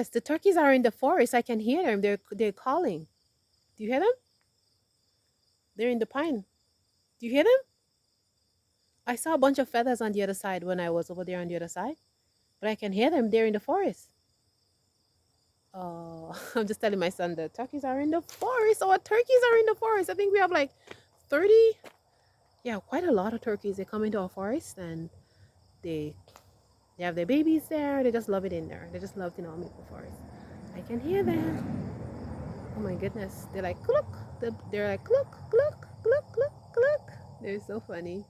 Yes, the turkeys are in the forest. I can hear them. They're calling. Do you hear them? They're in the pine. Do you hear them? I saw a bunch of feathers on the other side when I was over there on the other side, but I can hear them. They're in the forest. Oh, I'm just telling my son the turkeys are in the forest. Our turkeys are in the forest. I think we have like 30, yeah, quite a lot of turkeys. They come into our forest and they they have their babies there. They just love it in there. They just love, maple forest. I can hear them. Oh my goodness. They're like, look. They're like, look, look, look, look, look. They're so funny.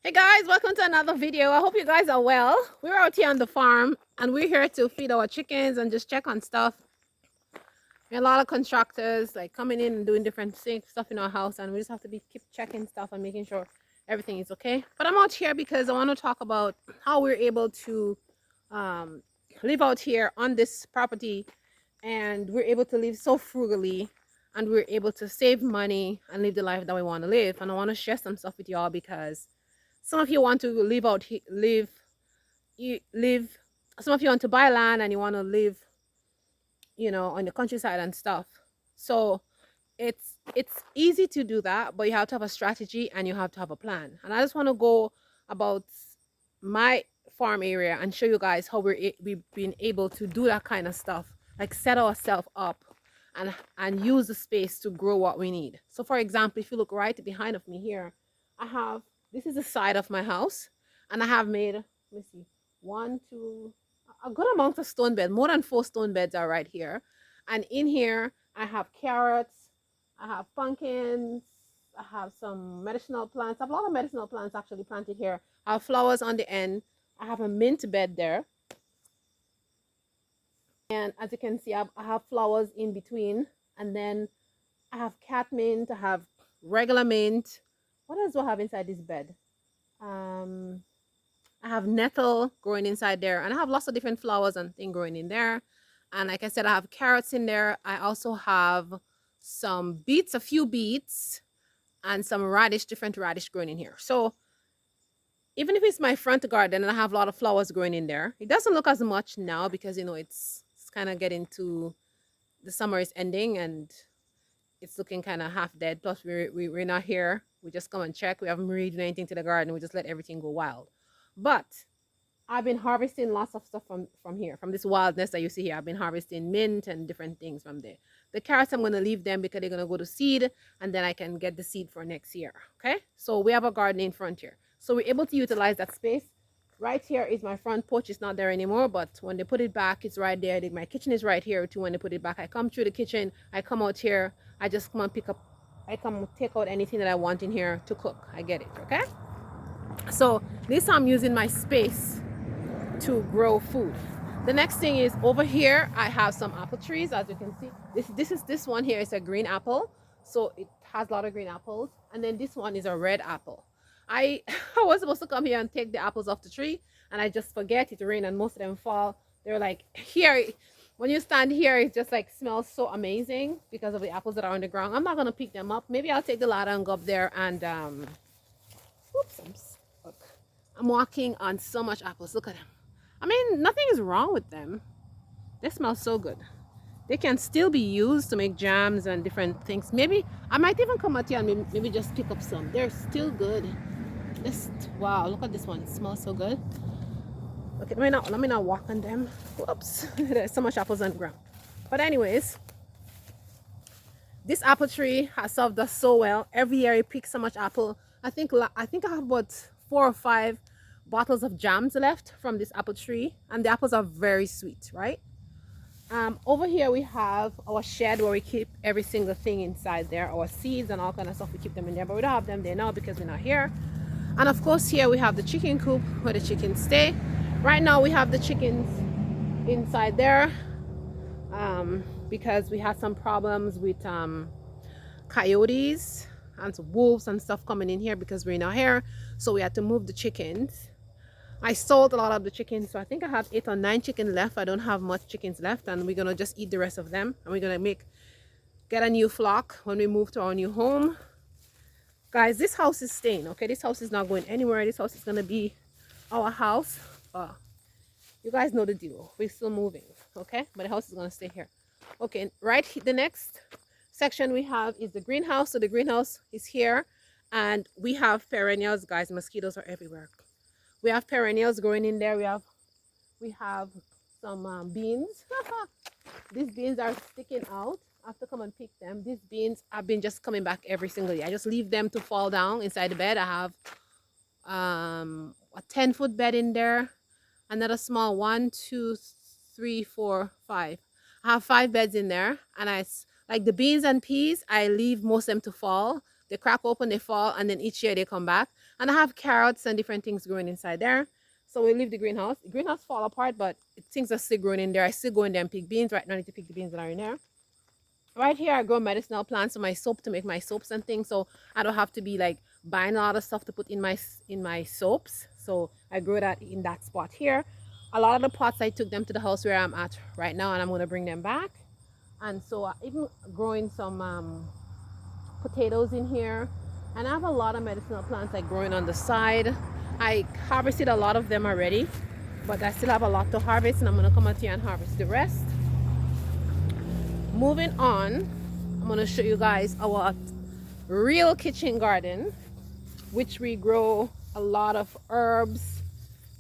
Hey guys, welcome to another video. I hope you guys are well. We're out here on the farm and we're here to feed our chickens and just check on stuff. There are a lot of contractors like coming in and doing different stuff in our house, and we just have to keep checking stuff and making sure everything is okay. But I'm out here because I want to talk about how we're able to live out here on this property, and we're able to live so frugally, and we're able to save money and live the life that we want to live. And I want to share some stuff with y'all because some of you want to live out here, live. Some of you want to buy land and you want to live, on the countryside and stuff. So it's easy to do that, but you have to have a strategy and you have to have a plan. And I just want to go about my farm area and show you guys how we've been able to do that kind of stuff, like set ourselves up and use the space to grow what we need. So for example, if you look right behind of me here, this is the side of my house, and I have made, let me see, one, two, a good amount of stone bed. More than 4 stone beds are right here. And in here, I have carrots, I have pumpkins, I have some medicinal plants. I have a lot of medicinal plants actually planted here. I have flowers on the end. I have a mint bed there. And as you can see, I have flowers in between. And then I have cat mint, I have regular mint. What else do I have inside this bed? I have nettle growing inside there, and I have lots of different flowers and things growing in there. And like I said, I have carrots in there. I also have some beets, a few beets, and some different radish growing in here. So even if it's my front garden and I have a lot of flowers growing in there, it doesn't look as much now because it's kind of getting to the summer is ending and it's looking kind of half dead. Plus we're not here. We just come and check. We haven't really done anything to the garden. We just let everything go wild. But I've been harvesting lots of stuff from here, from this wildness that you see here. I've been harvesting mint and different things from there. The carrots, I'm going to leave them because they're going to go to seed, and then I can get the seed for next year. Okay, so we have a garden in front here. So we're able to utilize that space. Right here is my front porch. It's not there anymore, but when they put it back, it's right there. My kitchen is right here too. When they put it back, I come through the kitchen. I come out here. I just come and take out anything that I want in here to cook. I get it, okay? So this I'm using my space to grow food. The next thing is over here I have some apple trees. As you can see, this one here is a green apple, so it has a lot of green apples. And then this one is a red apple. I was supposed to come here and take the apples off the tree, and I just forget. It rained and most of them fall. They're like, here, when you stand here, it just like smells so amazing because of the apples that are on the ground. I'm not gonna pick them up. Maybe I'll take the ladder and go up there and oops, I'm walking on so much apples. Look at them. I mean, nothing is wrong with them. They smell so good. They can still be used to make jams and different things. Maybe I might even come out here and maybe just pick up some. They're still good. Wow, look at this one. It smells so good. Okay, let me not walk on them. Whoops. There's so much apples on the ground. But anyways, this apple tree has served us so well. Every year it picks so much apple. I think I have about 4 or 5 bottles of jams left from this apple tree, and the apples are very sweet, right? Over here we have our shed where we keep every single thing inside there, our seeds and all kind of stuff. We keep them in there, but we don't have them there now because we're not here. And of course here we have the chicken coop where the chickens stay. Right now we have the chickens inside there because we had some problems with coyotes and some wolves and stuff coming in here because we're not here, so we had to move the chickens. I sold a lot of the chickens, so I think I have 8 or 9 chickens left. I don't have much chickens left, and we're gonna just eat the rest of them, and we're gonna get a new flock when we move to our new home. Guys, this house is staying, okay? This house is not going anywhere. This house is going to be our house. You guys know the deal. We're still moving, okay? But the house is going to stay here. Okay, the next section we have is the greenhouse. So the greenhouse is here, and we have perennials, guys. Mosquitoes are everywhere. We have perennials growing in there. We have some beans. These beans are sticking out. I have to come and pick them. These beans have been just coming back every single day. I just leave them to fall down inside the bed. I have a 10-foot bed in there, another small 1, 2, 3, 4, 5. I have 5 beds in there, and like the beans and peas, I leave most of them to fall. They crack open, they fall, and then each year they come back. And I have carrots and different things growing inside there. So we leave the greenhouse. The greenhouse fall apart, but things are still growing in there. I still go in there and pick beans. Right now I need to pick the beans that are in there. Right here I grow medicinal plants for my soap, to make my soaps and things, so I don't have to be like buying a lot of stuff to put in my soaps. So I grow that in that spot here. A lot of the pots I took them to the house where I'm at right now, and I'm going to bring them back. And so I even growing some potatoes in here, and I have a lot of medicinal plants like growing on the side. I harvested a lot of them already, but I still have a lot to harvest, and I'm going to come out here and harvest the rest. Moving on, I'm going to show you guys our real kitchen garden, which we grow a lot of herbs.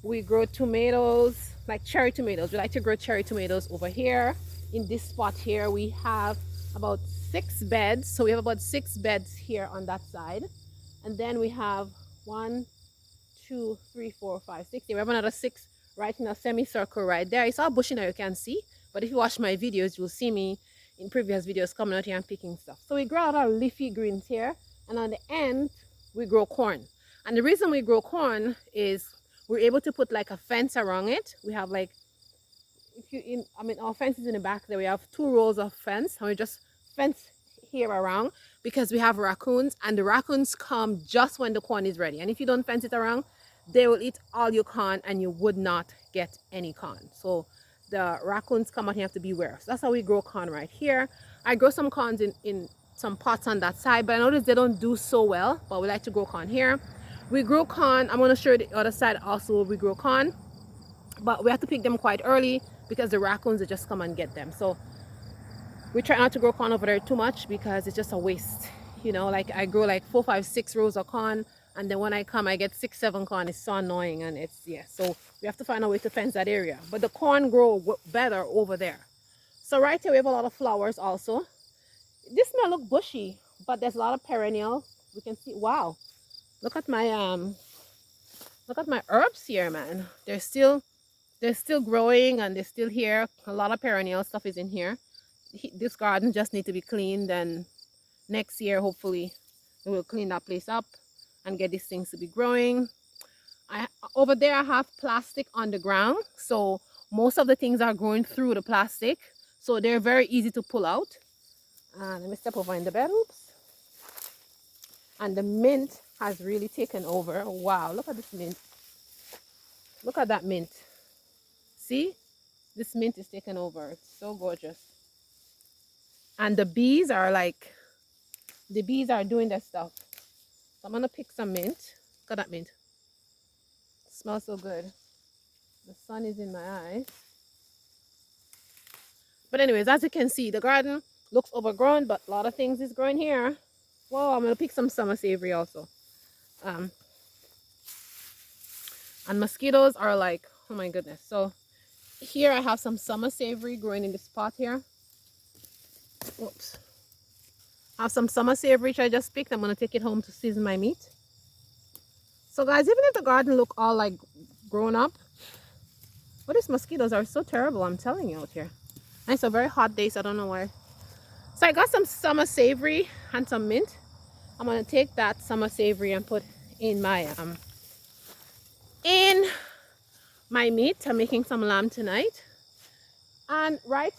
We grow tomatoes, like cherry tomatoes. We like to grow cherry tomatoes over here. In this spot here, we have about 6 beds. So we have about 6 beds here on that side. And then we have 1, 2, 3, 4, 5, 6. We have another 6 right in a semicircle right there. It's all bushy now, you can see. But if you watch my videos, you'll see me in previous videos coming out here and picking stuff. So we grow a lot of leafy greens here, and on the end we grow corn. And the reason we grow corn is we're able to put like a fence around it. We have like, our fence is in the back there. We have 2 rows of fence, and we just fence here around because we have raccoons, and the raccoons come just when the corn is ready. And if you don't fence it around, they will eat all your corn and you would not get any corn. So the raccoons come out and you have to beware. So that's how we grow corn right here. I grow some corns in some pots on that side, but I notice they don't do so well, but we like to grow corn here. We grow corn. I'm going to show you the other side also. We grow corn, but we have to pick them quite early because the raccoons will just come and get them. So we try not to grow corn over there too much because it's just a waste. You know, like I grow like 4, 5, 6 rows of corn, and then when I come I get 6, 7 corn. It's so annoying, and it's, yeah, so we have to find a way to fence that area. But the corn grow better over there. So right here we have a lot of flowers also. This may look bushy, but there's a lot of perennial. We can see, wow, look at my herbs here, man. They're still growing, and they're still here. A lot of perennial stuff is in here. This garden just need to be cleaned, and next year hopefully we will clean that place up and get these things to be growing. Over there I have plastic on the ground, so most of the things are growing through the plastic, so they're very easy to pull out. Let me step over in the bed. Oops. And the mint has really taken over. Wow, look at this mint. Look at that mint. See, this mint is taken over. It's so gorgeous. And the bees are doing their stuff. So I'm gonna pick some mint. Look at that mint. It smells so good. The sun is in my eyes. But anyways, as you can see, the garden looks overgrown, but a lot of things is growing here. Whoa, I'm gonna pick some summer savory also. And mosquitoes are like, oh my goodness. So here I have some summer savory growing in this pot here. Oops. I have some summer savory which I just picked. I'm gonna take it home to season my meat. So guys, even if the garden look all like grown up, but these mosquitoes are so terrible, I'm telling you out here. And it's a very hot day, so I don't know why. So I got some summer savory and some mint. I'm gonna take that summer savory and put in my meat. I'm making some lamb tonight. And right,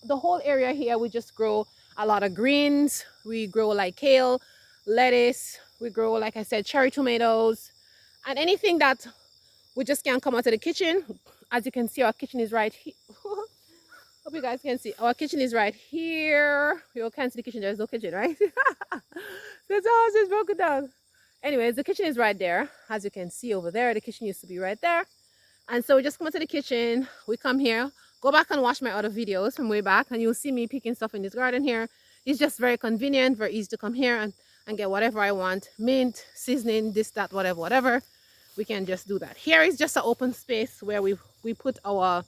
the whole area here we just grow a lot of greens. We grow like kale, lettuce. We grow, like I said, cherry tomatoes, and anything that we just can't come out of the kitchen. As you can see, our kitchen is right here. Hope you guys can see. Our kitchen is right here. You all can't see the kitchen. There's no kitchen, right? This house is broken down. Anyways, the kitchen is right there. As you can see over there, the kitchen used to be right there. And so we just come into the kitchen. We come here. Go back and watch my other videos from way back, and you'll see me picking stuff in this garden here. It's just very convenient, very easy to come here and get whatever I want. Mint, seasoning, this, that, whatever, whatever. We can just do that. Here is just an open space where we put our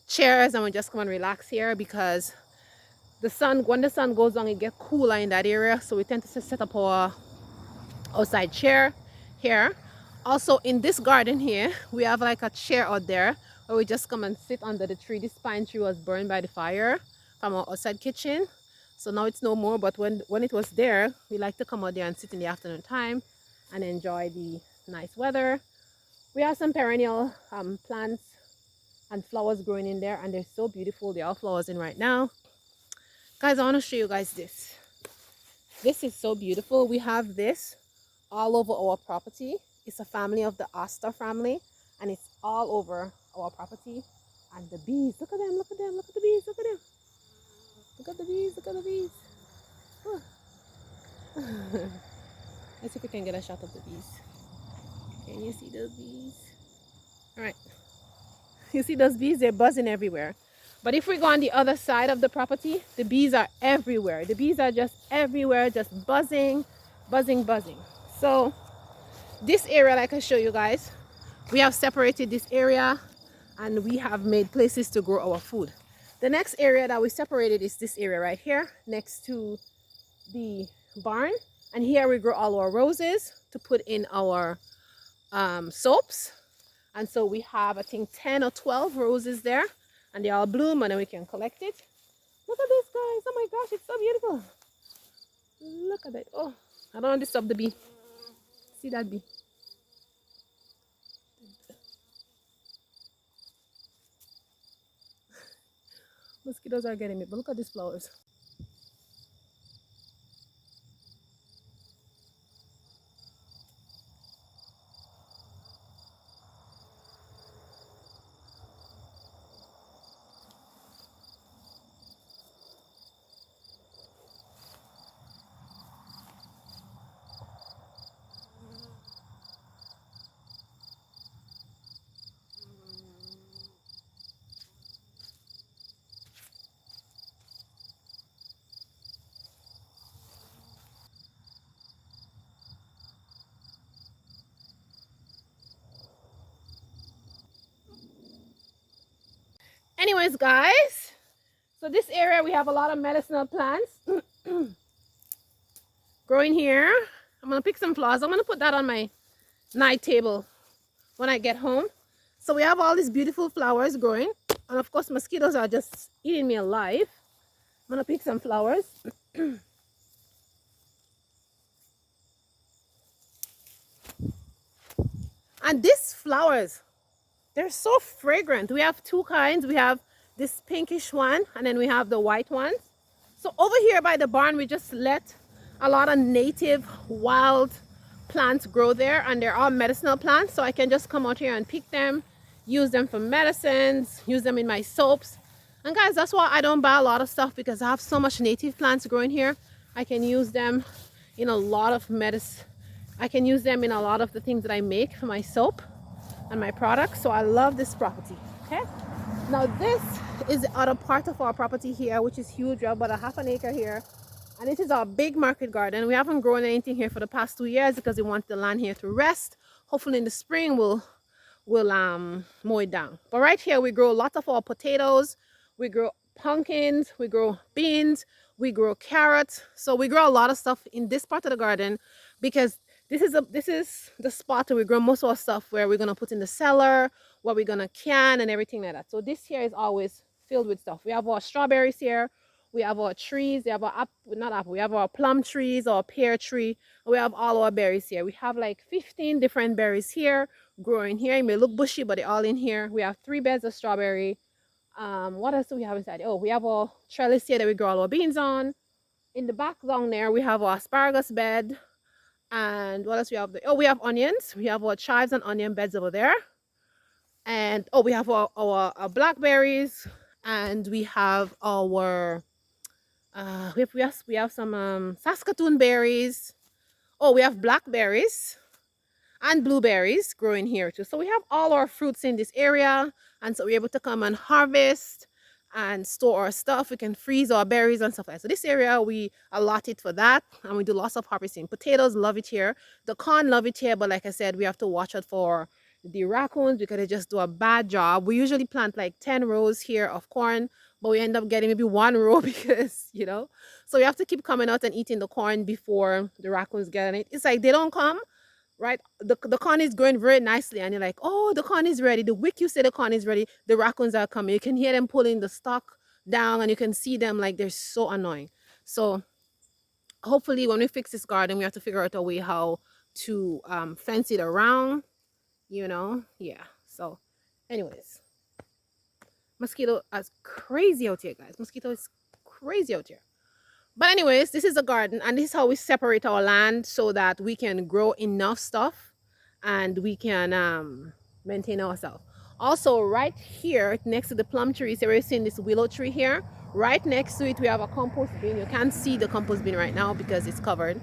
chairs and we just come and relax here, because the sun, when the sun goes down, it gets cooler in that area. So we tend to set up our outside chair here. Also in this garden here, we have like a chair out there where we just come and sit under the tree. This pine tree was burned by the fire from our outside kitchen. So now it's no more, but when it was there, we like to come out there and sit in the afternoon time and enjoy the nice weather. We have some perennial plants and flowers growing in there, and they're so beautiful. They're all flowers in right now. Guys, I want to show you guys this. This is so beautiful. We have this all over our property. It's a family of the Aster family, and it's all over our property. And the bees, look at them, look at them, look at the bees, look at them. Look at the bees, look at the bees. Oh. Let's see if we can get a shot of the bees. Can you see those bees? All right. You see those bees? They're buzzing everywhere. But if we go on the other side of the property, the bees are everywhere. The bees are just everywhere, just buzzing, buzzing, buzzing. So this area, like I show you guys, we have separated this area and we have made places to grow our food. The next area that we separated is this area right here next to the barn. And here we grow all our roses to put in our soaps. And so we have, I think, 10 or 12 roses there, and they all bloom, and then we can collect it. Look at this, guys. Oh my gosh, it's so beautiful. Look at it. Oh, I don't want to disturb the bee. See that bee? Mosquitoes are getting me, but look at these flowers. Anyways, guys, so this area we have a lot of medicinal plants growing here. I'm gonna pick some flowers. I'm gonna put that on my night table when I get home. So we have all these beautiful flowers growing, and of course mosquitoes are just eating me alive. I'm gonna pick some flowers. And these flowers, they're so fragrant. We have two kinds. We have this pinkish one, and then we have the white ones. So over here by the barn, we just let a lot of native wild plants grow there, and they're all medicinal plants. So I can just come out here and pick them, use them for medicines, use them in my soaps. And guys, that's why I don't buy a lot of stuff, because I have so much native plants growing here. I can use them in a lot of medicine. I can use them in a lot of the things that I make for my soap and my products. So I love this property. Okay, now this is the other part of our property here, which is huge. We have about a half an acre here, and this is our big market garden. We haven't grown anything here for the past 2 years because we want the land here to rest. Hopefully in the spring we'll mow it down. But right here we grow lots of our potatoes, we grow pumpkins, we grow beans, we grow carrots. So we grow a lot of stuff in this part of the garden, because this is the spot where we grow most of our stuff, where we're gonna put in the cellar, what we're gonna can, and everything like that. So this here is always filled with stuff. We have our strawberries here, we have our trees, we have our we have our plum trees, our pear tree, we have all our berries here. We have like 15 different berries here growing here. It may look bushy, but they're all in here. We have 3 beds of strawberry. What else do we have inside? Oh, we have our trellis here that we grow all our beans on. In the back down there, we have our asparagus bed. And what else we have there? Oh, we have onions. We have our chives and onion beds over there. And oh, we have our blackberries And we have our we have some Saskatoon berries. Oh, we have blackberries and blueberries growing here too. So we have all our fruits in this area, and so we're able to come and harvest and store our stuff. We can freeze our berries and stuff like that. So this area we allot it for that, and we do lots of harvesting. Potatoes, love it here. The corn, love it here, but like I said, we have to watch out for the raccoons because they just do a bad job. We usually plant like 10 rows here of corn, but we end up getting maybe one row because so we have to keep coming out and eating the corn before the raccoons get on it. It's like they don't come, right? The corn is growing very nicely, and you're like, oh, the corn is ready. The week you say the corn is ready, the raccoons are coming. You can hear them pulling the stalk down, and you can see them like they're so annoying. So hopefully, when we fix this garden, we have to figure out a way how to fence it around. Yeah. So, anyways, mosquito is crazy out here, guys. Mosquito is crazy out here. But anyways, this is a garden, and this is how we separate our land so that we can grow enough stuff and we can maintain ourselves. Also, right here next to the plum trees, you're seeing this willow tree here. Right next to it, we have a compost bin. You can't see the compost bin right now because it's covered,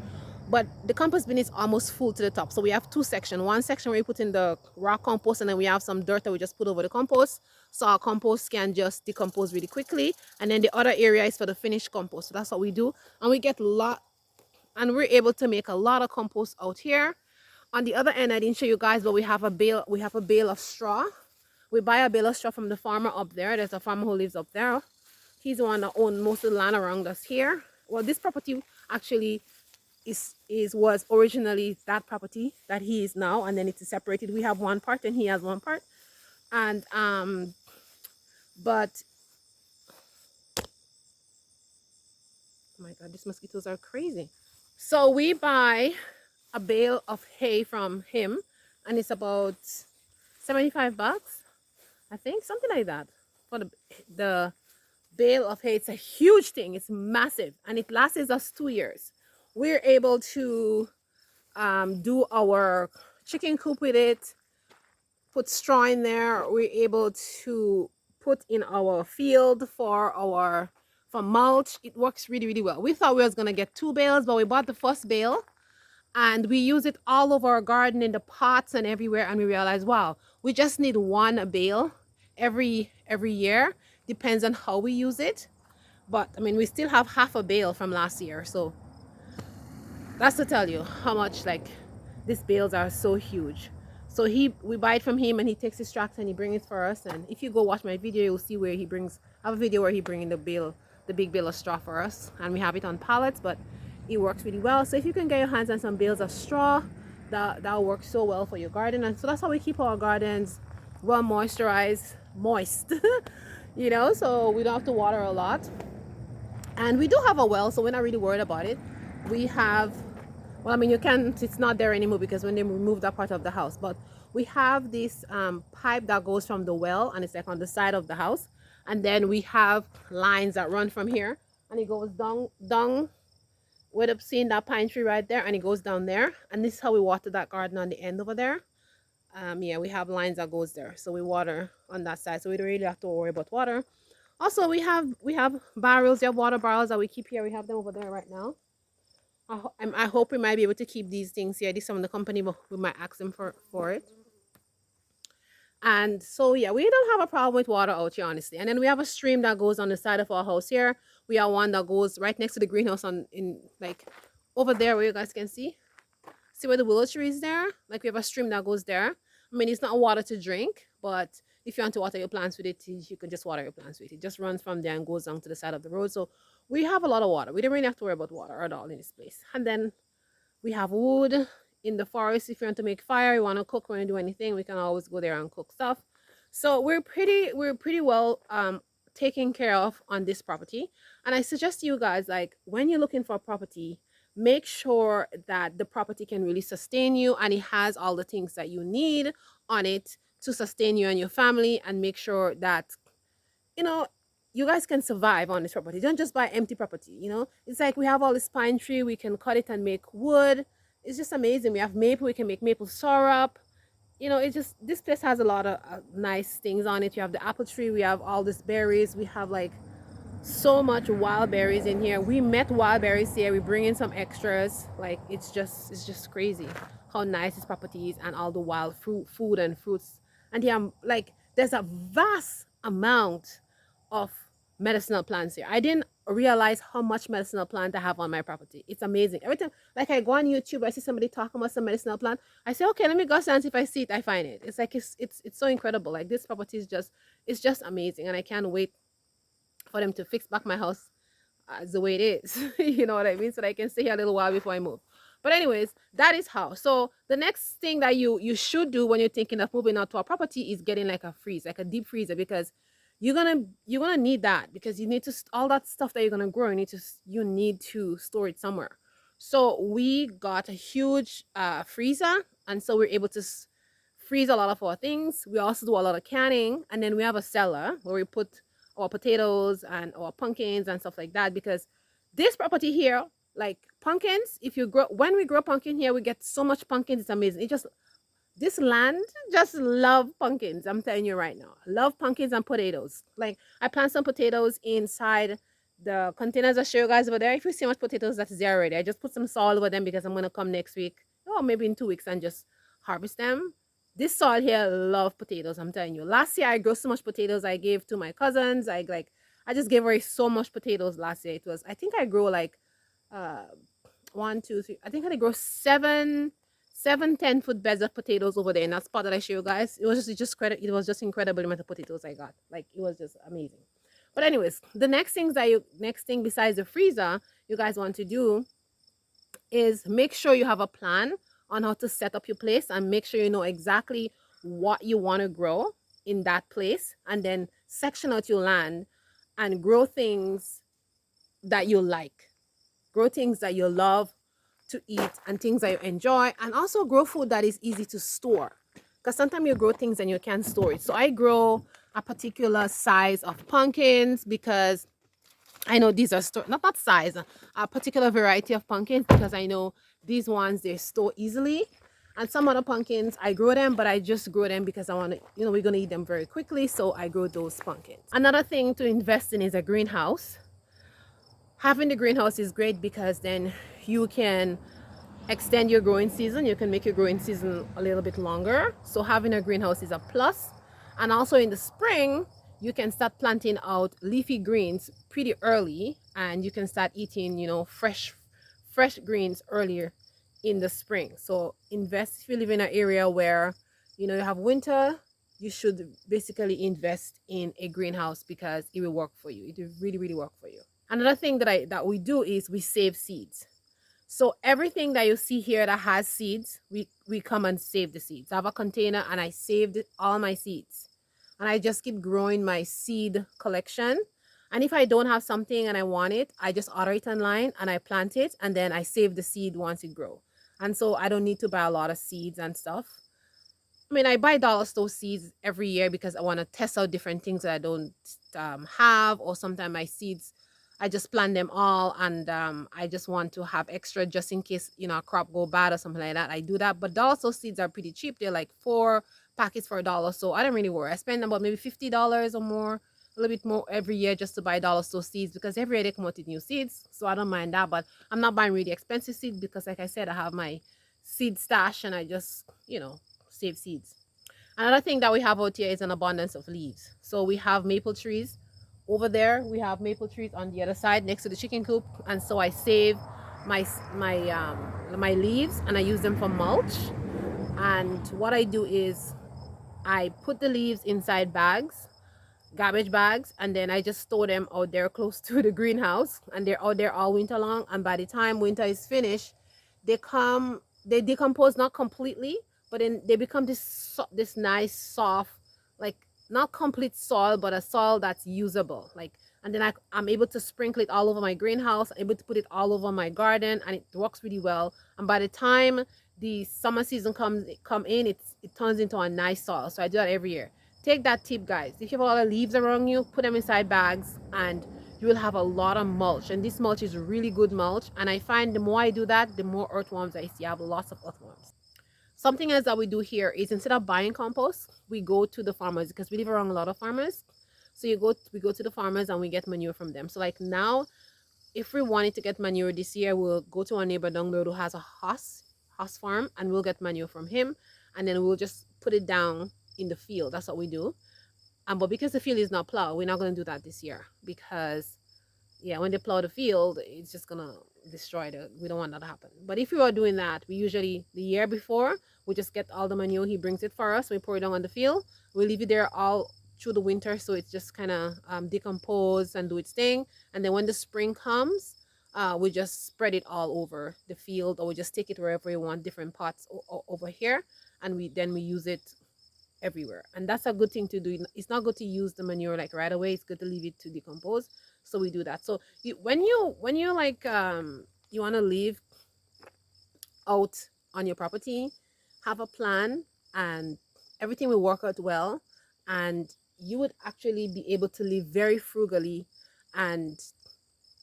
but the compost bin is almost full to the top. So we have two sections. One section where we put in the raw compost, and then we have some dirt that we just put over the compost, so our compost can just decompose really quickly. And then the other area is for the finished compost. So that's what we do, and we get a lot, and we're able to make a lot of compost out here. On the other end, I didn't show you guys, but we have a bale. We have a bale of straw. We buy a bale of straw from the farmer up there. There's a farmer who lives up there. He's the one that owns most of the land around us here. Well, this property actually was originally that property that he is now, and then it's separated. We have one part and he has one part. And but oh my god, these mosquitoes are crazy. So we buy a bale of hay from him, and it's about $75, I think, something like that, for the bale of hay. It's a huge thing. It's massive, and it lasts us 2 years. We're able to do our chicken coop with it, put straw in there. We're able to put in our field for mulch. It works really, really well. We thought we was gonna get 2 bales, but we bought the first bale and we use it all over our garden, in the pots and everywhere, and we realized, wow, we just need one bale every year. Depends on how we use it, but I mean, we still have half a bale from last year. So that's to tell you how much, like, these bales are so huge. So we buy it from him, and he takes his tractor and he brings it for us. And if you go watch my video, you'll see where he brings, I have a video where he brings the big bale of straw for us, and we have it on pallets, but it works really well. So if you can get your hands on some bales of straw, that'll work so well for your garden. And so that's how we keep our gardens well moisturized, moist, so we don't have to water a lot. And we do have a well, so we're not really worried about it. We have, well, I mean, it's not there anymore because when they removed that part of the house, but we have this pipe that goes from the well, and it's like on the side of the house. And then we have lines that run from here, and it goes down with up seeing that pine tree right there, and it goes down there. And this is how we water that garden on the end over there. Yeah, we have lines that goes there, so we water on that side, so we don't really have to worry about water. Also, we have barrels. We have water barrels that we keep here. We have them over there right now. I hope we might be able to keep these things here. This is from the company, but we might ask them for it. And so yeah, we don't have a problem with water out here, honestly. And then we have a stream that goes on the side of our house here. We have one that goes right next to the greenhouse, in like over there where you guys can see where the willow tree is there. Like, we have a stream that goes there. I mean, it's not water to drink, but if you want to water your plants with it, you can just water your plants with it. It just runs from there and goes down to the side of the road. So we have a lot of water. We don't really have to worry about water at all in this place. And then we have wood in the forest. If you want to make fire, you want to cook, want to do anything, we can always go there and cook stuff. So we're pretty well taken care of on this property. And I suggest to you guys, like, when you're looking for a property, make sure that the property can really sustain you, and it has all the things that you need on it to sustain you and your family, and make sure that you guys can survive on this property. Don't just buy empty property. It's like we have all this pine tree, we can cut it and make wood. It's just amazing. We have maple, we can make maple syrup. you know, it's just, this place has a lot of nice things on it. You have the apple tree, we have all these berries, we have like so much wild berries in here. We met wild berries here. We bring in some extras. Like it's just crazy how nice this property is, and all the wild food and fruits. And here, like, there's a vast amount of medicinal plants here. I didn't realize how much medicinal plant I have on my property. It's amazing. Every time, like, I go on YouTube, I see somebody talking about some medicinal plant. I say, okay, let me go and see if I see it. I find it. It's like it's so incredible. Like, this property is just, it's just amazing, and I can't wait for them to fix back my house as the way it is. You know what I mean? So that I can stay here a little while before I move. But anyways, that is how. So the next thing that you should do when you're thinking of moving out to a property is getting like a freeze, like a deep freezer, because you're gonna need that, because you need to all that stuff that you're gonna grow. You need to store it somewhere. So we got a huge freezer, and so we're able to freeze a lot of our things. We also do a lot of canning, and then we have a cellar where we put our potatoes and our pumpkins and stuff like that. Because this property here, like pumpkins, if you grow, when we grow pumpkin here, we get so much pumpkins. It's amazing. It just, this land just love pumpkins. I'm telling you right now, I love pumpkins and potatoes. Like, I plant some potatoes inside the containers I show you guys over there. If you see how much potatoes that's there already, I just put some soil over them because I'm gonna come next week, or maybe in 2 weeks, and just harvest them. This soil here love potatoes. I'm telling you. Last year I grew so much potatoes. I gave to my cousins. I just gave away so much potatoes last year. It was, I think I grew like uh 1, 2, 3. I think I grow 10 foot beds of potatoes over there in that spot that I show you guys. It was just incredible the amount of potatoes I got. Like, it was just amazing. But anyways, the next thing besides the freezer you guys want to do is make sure you have a plan on how to set up your place, and make sure you know exactly what you want to grow in that place, and then section out your land and grow things that you like, grow things that you love to eat and things that you enjoy, and also grow food that is easy to store, because sometimes you grow things and you can't store it. So I grow a particular size of pumpkins because I know these are stored, not that size, a particular variety of pumpkins, because I know these ones they store easily. And some other pumpkins, I grow them, but I just grow them because I want to, we're going to eat them very quickly. So I grow those pumpkins. Another thing to invest in is a greenhouse. Having the greenhouse is great because then you can extend your growing season. You can make your growing season a little bit longer. So having a greenhouse is a plus. And also in the spring, you can start planting out leafy greens pretty early, and you can start eating, fresh greens earlier in the spring. So invest. If you live in an area where, you have winter, you should basically invest in a greenhouse because it will work for you. It will really, really work for you. Another thing that we do is we save seeds. So everything that you see here that has seeds, we come and save the seeds. I have a container and I saved all my seeds. And I just keep growing my seed collection. And if I don't have something and I want it, I just order it online and I plant it, and then I save the seed once it grows. And so I don't need to buy a lot of seeds and stuff. I mean, I buy dollar store seeds every year because I want to test out different things that I don't have, or sometimes my seeds, I just plant them all, and I just want to have extra just in case, a crop go bad or something like that. I do that. But dollar store seeds are pretty cheap. They're like 4 packets for $1. So I don't really worry. I spend about maybe $50 or more, a little bit more every year just to buy dollar store seeds, because every year they come out with new seeds. So I don't mind that. But I'm not buying really expensive seeds because, like I said, I have my seed stash and I just, save seeds. Another thing that we have out here is an abundance of leaves. So we have maple trees over there. We have maple trees on the other side next to the chicken coop, and so I save my leaves and I use them for mulch. And what I do is I put the leaves inside bags, garbage bags, and then I just store them out there close to the greenhouse, and they're out there all winter long. And by the time winter is finished, they decompose, not completely, but then they become this nice soft, like, not complete soil, but a soil that's usable. Like, and then I'm able to sprinkle it all over my greenhouse, I'm able to put it all over my garden, and it works really well. And by the time the summer season come in, it turns into a nice soil. So I do that every year. Take that tip, guys. If you have a lot of leaves around you, put them inside bags, and you will have a lot of mulch. And this mulch is really good mulch. And I find the more I do that, the more earthworms I see. I have lots of earthworms. Something else that we do here is instead of buying compost, we go to the farmers because we live around a lot of farmers. So we go to the farmers and we get manure from them. So like now, if we wanted to get manure this year, we'll go to our neighbor down the road who has a horse farm, and we'll get manure from him, and then we'll just put it down in the field. That's what we do. But because the field is not plowed, we're not going to do that this year because yeah, when they plow the field, it's just gonna destroy the. We don't want that to happen. But if we were doing that, we usually the year before we just get all the manure. He brings it for us. We pour it down on the field. We leave it there all through the winter, so it's just kind of decompose and do its thing. And then when the spring comes, we just spread it all over the field, or we just take it wherever we want, different pots over here, and we use it everywhere. And that's a good thing to do. It's not good to use the manure like right away. It's good to leave it to decompose. So we do that. So when you like you want to live out on your property, have a plan, and everything will work out well, and you would actually be able to live very frugally, and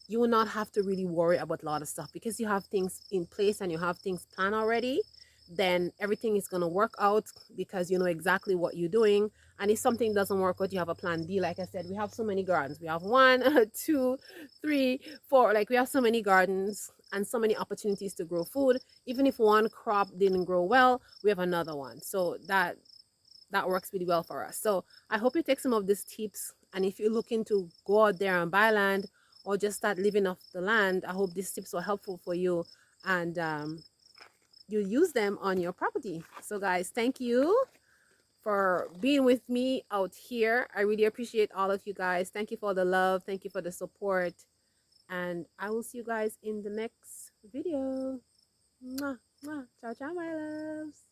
you will not have to really worry about a lot of stuff because you have things in place and you have things planned already. Then everything is going to work out because you know exactly what you're doing. And if something doesn't work out, you have a plan B. Like I said, we have so many gardens. We have one, two, three, four. Like we have so many gardens and so many opportunities to grow food. Even if one crop didn't grow well, we have another one. So that works really well for us. So I hope you take some of these tips. And if you're looking to go out there and buy land or just start living off the land, I hope these tips were helpful for you. And you use them on your property. So guys, thank you for being with me out here. I really appreciate all of you guys. Thank you for the love. Thank you for the support. And I will see you guys in the next video. Mwah, mwah. Ciao, ciao, my loves.